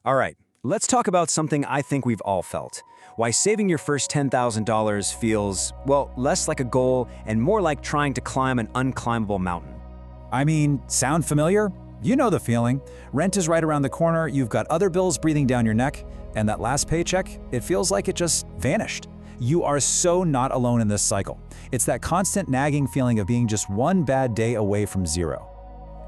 All right, let's talk about something I think we've all felt. Why saving your first $10,000 feels, well, less like a goal and more like trying to climb an unclimbable mountain. I mean, sound familiar? You know the feeling. Rent is right around the corner, you've got other bills breathing down your neck, and that last paycheck, it feels like it just vanished. You are so not alone in this cycle. It's that constant nagging feeling of being just one bad day away from zero.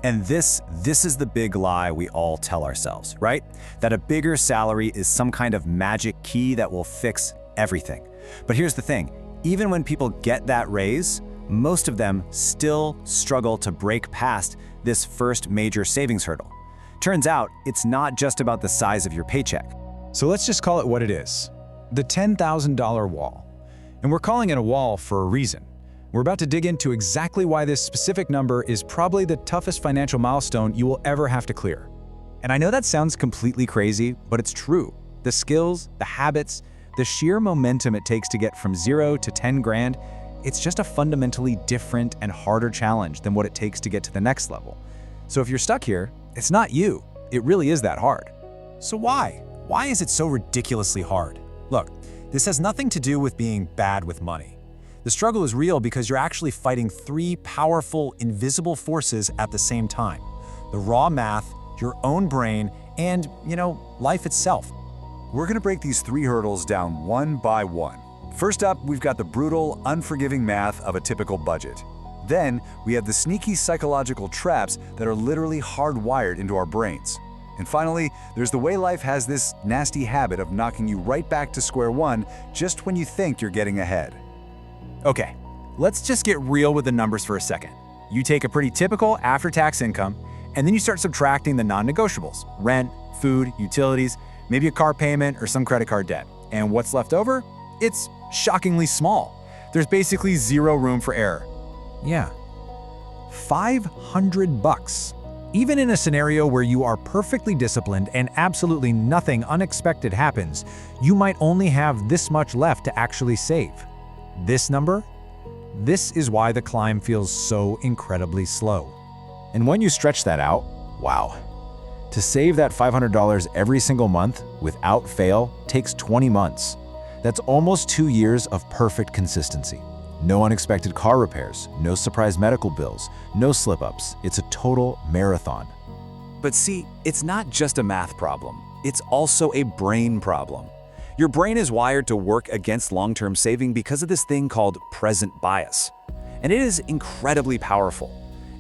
And this is the big lie we all tell ourselves, right? That a bigger salary is some kind of magic key that will fix everything. But here's the thing, even when people get that raise, most of them still struggle to break past this first major savings hurdle. Turns out, it's not just about the size of your paycheck. So let's just call it what it is. The $10,000 wall. And we're calling it a wall for a reason. We're about to dig into exactly why this specific number is probably the toughest financial milestone you will ever have to clear. And I know that sounds completely crazy, but it's true. The skills, the habits, the sheer momentum it takes to get from 0 to 10 grand, it's just a fundamentally different and harder challenge than what it takes to get to the next level. So if you're stuck here, it's not you. It really is that hard. So why? Why is it so ridiculously hard? Look, this has nothing to do with being bad with money. The struggle is real because you're actually fighting three powerful, invisible forces at the same time. The raw math, your own brain, and, life itself. We're gonna break these three hurdles down one by one. First up, we've got the brutal, unforgiving math of a typical budget. Then, we have the sneaky psychological traps that are literally hardwired into our brains. And finally, there's the way life has this nasty habit of knocking you right back to square one just when you think you're getting ahead. Okay, let's just get real with the numbers for a second. You take a pretty typical after-tax income, and then you start subtracting the non-negotiables: rent, food, utilities, maybe a car payment or some credit card debt. And what's left over? It's shockingly small. There's basically zero room for error. Yeah. $500. Even in a scenario where you are perfectly disciplined and absolutely nothing unexpected happens, you might only have this much left to actually save. This number? This is why the climb feels so incredibly slow. And when you stretch that out, wow. To save that $500 every single month without fail takes 20 months. That's almost 2 years of perfect consistency. No unexpected car repairs, no surprise medical bills, no slip-ups. It's a total marathon. But see, it's not just a math problem. It's also a brain problem. Your brain is wired to work against long-term saving because of this thing called present bias. And it is incredibly powerful.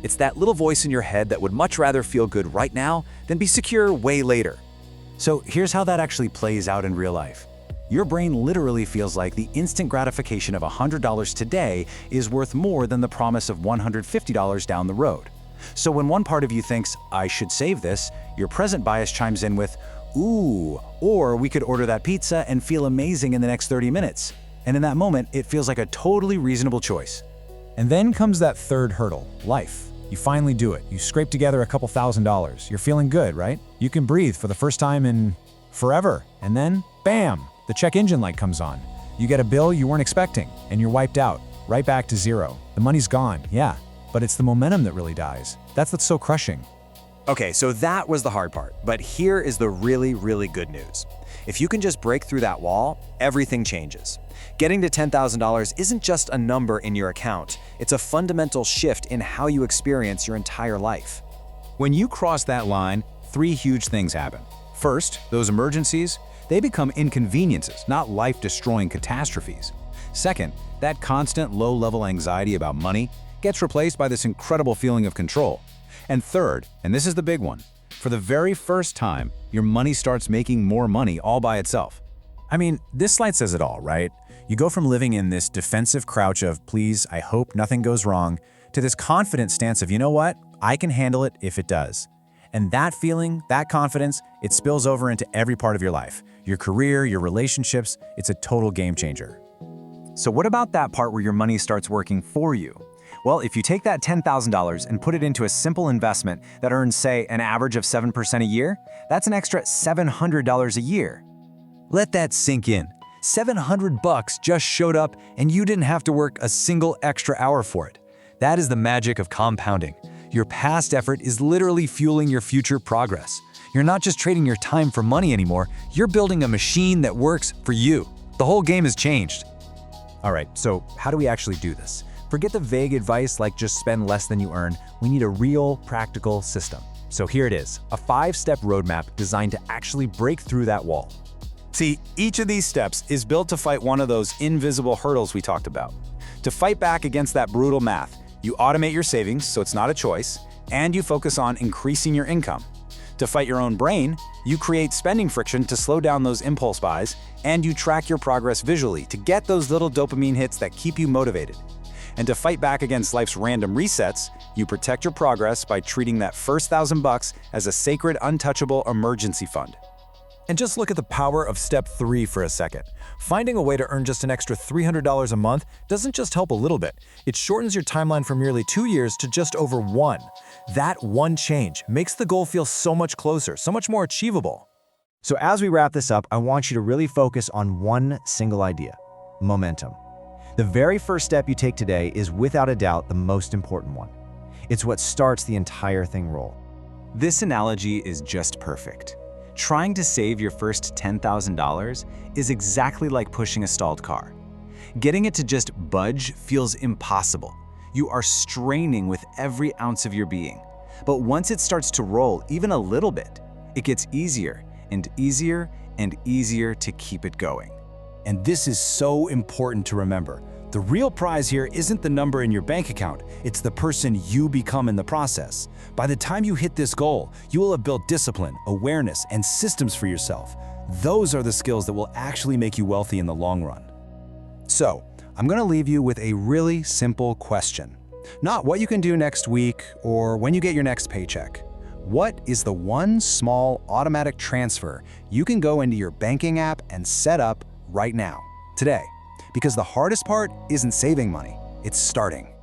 It's that little voice in your head that would much rather feel good right now than be secure way later. So here's how that actually plays out in real life. Your brain literally feels like the instant gratification of $100 today is worth more than the promise of $150 down the road. So when one part of you thinks, I should save this, your present bias chimes in with, ooh, or we could order that pizza and feel amazing in the next 30 minutes. And in that moment, it feels like a totally reasonable choice. And then comes that third hurdle, life. You finally do it. You scrape together a couple $1,000s. You're feeling good, right? You can breathe for the first time in forever. And then, bam, the check engine light comes on. You get a bill you weren't expecting, and you're wiped out, right back to zero. The money's gone, yeah, but it's the momentum that really dies. That's what's so crushing. Okay, so that was the hard part, but here is the really, really good news. If you can just break through that wall, everything changes. Getting to $10,000 isn't just a number in your account, it's a fundamental shift in how you experience your entire life. When you cross that line, three huge things happen. First, those emergencies, they become inconveniences, not life-destroying catastrophes. Second, that constant low-level anxiety about money gets replaced by this incredible feeling of control. And third, and this is the big one, for the very first time, your money starts making more money all by itself. I mean, this slide says it all, right? You go from living in this defensive crouch of, please, I hope nothing goes wrong, to this confident stance of, you know what, I can handle it if it does. And that feeling, that confidence, it spills over into every part of your life. Your career, your relationships, it's a total game changer. So what about that part where your money starts working for you? Well, if you take that $10,000 and put it into a simple investment that earns, say, an average of 7% a year, that's an extra $700 a year. Let that sink in. $700 just showed up and you didn't have to work a single extra hour for it. That is the magic of compounding. Your past effort is literally fueling your future progress. You're not just trading your time for money anymore, you're building a machine that works for you. The whole game has changed. All right, so how do we actually do this? Forget the vague advice like just spend less than you earn. We need a real, practical system. So here it is, a 5-step roadmap designed to actually break through that wall. See, each of these steps is built to fight one of those invisible hurdles we talked about. To fight back against that brutal math, you automate your savings so it's not a choice, and you focus on increasing your income. To fight your own brain, you create spending friction to slow down those impulse buys, and you track your progress visually to get those little dopamine hits that keep you motivated. And to fight back against life's random resets, you protect your progress by treating that first $1,000 as a sacred, untouchable emergency fund. And just look at the power of step 3 for a second. Finding a way to earn just an extra $300 a month doesn't just help a little bit. It shortens your timeline from nearly 2 years to just over 1. That one change makes the goal feel so much closer, so much more achievable. So as we wrap this up, I want you to really focus on one single idea: momentum. The very first step you take today is without a doubt the most important one. It's what starts the entire thing roll. This analogy is just perfect. Trying to save your first $10,000 is exactly like pushing a stalled car. Getting it to just budge feels impossible. You are straining with every ounce of your being. But once it starts to roll even a little bit, it gets easier and easier and easier to keep it going. And this is so important to remember. The real prize here isn't the number in your bank account, it's the person you become in the process. By the time you hit this goal, you will have built discipline, awareness, and systems for yourself. Those are the skills that will actually make you wealthy in the long run. So, I'm going to leave you with a really simple question. Not what you can do next week or when you get your next paycheck. What is the one small automatic transfer you can go into your banking app and set up right now, today? Because the hardest part isn't saving money, it's starting.